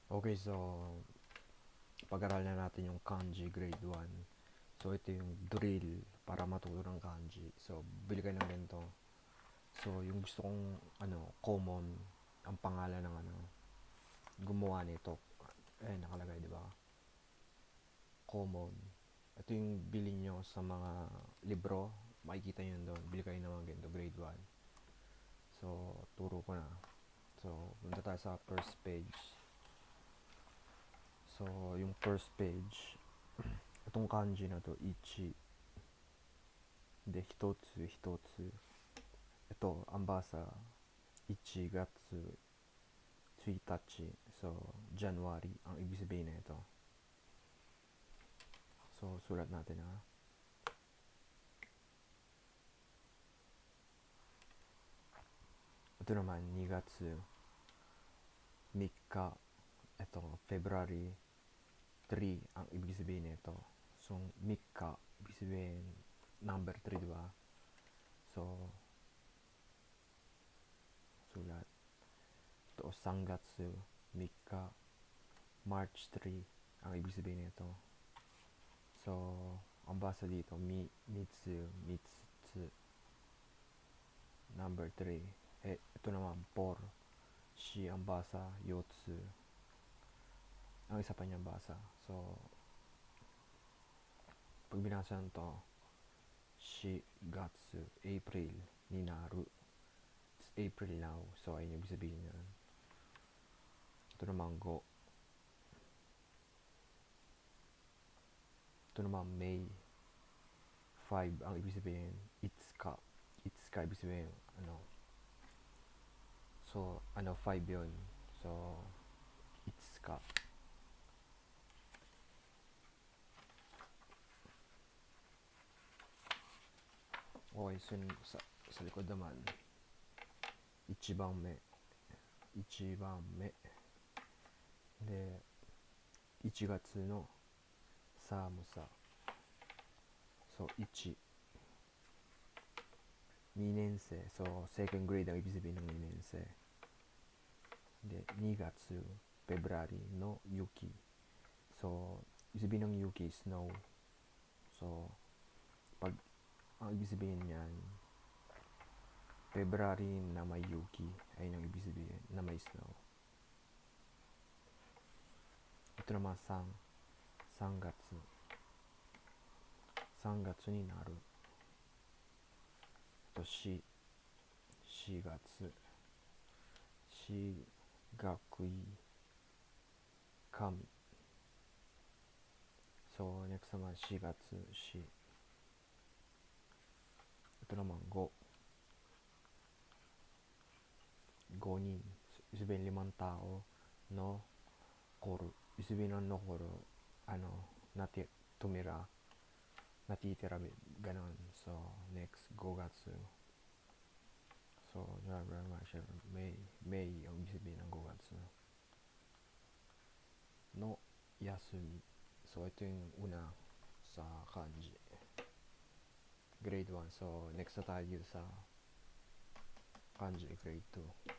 Okay, so pag-aralan natin yung kanji grade 1. So ito yung drill para matuto ng kanji. So bili kayo ng ganito. So yung gusto kong common ang pangalan ng gumawa nito. Nakalagay, 'di ba? Common. Ito yung bili nyo sa mga libro. Makikita nyo doon. Bili kayo ng mga ganito grade 1. So turo ko na. So punta tayo sa first page. So yung first page, itong kanji na to, ichi. De, hitotsu, hitotsu. Ito, ang basa, 1 gatsu 1. So, January, ang ibig sabihin na ito. So, sulat natin ha. Ito naman, 2 gatsu 3. Ito, February 3, ang ibig sabihin na ito. So, 3, ibig sabihin, number 3, diba? So, sulat. Ito, 3 gatsu 3, March 3, ang ibig sabihin nito. So, ang basa dito, mitsu, number 3. Ito naman, 4. Shi, ang basa, yotsu. Ang isa pa niyang basa. So, pag binasa nito, shi, gatsu, April, ninaru. It's April now. So, ayun yung ibig sabihin niyan. Ito naman, go. Ito naman, May 5, ang ibig sabihin, itsuka. Itsuka, ibig sabihin, So, 5 yun. So, itsuka. Okay, so sa likod naman, ichiban me. De, 1月の寒さ。So, 1. 2年生. So, second grade ang ibig sabihin ng 2年生. De, 2月 February no yuki. So, ibig sabihin ng yuki, snow. So, pag ang ibig sabihin niyan, February na may yuki, ay ang ibig sabihin na may snow. Ito naman, 3月 3月になる。と4月4学位神。So, next naman, 4月4. Ito naman, 5 人. Sabihin 5 tao no koru. Sabihin ng nokoru, tumira, natitira, ganon. So, next, 5月. So, May, ang ibig sabihin ng 5月の休み. So, ito yung una sa kanji. Grade 1. So, next na tayo sa kanji grade 2.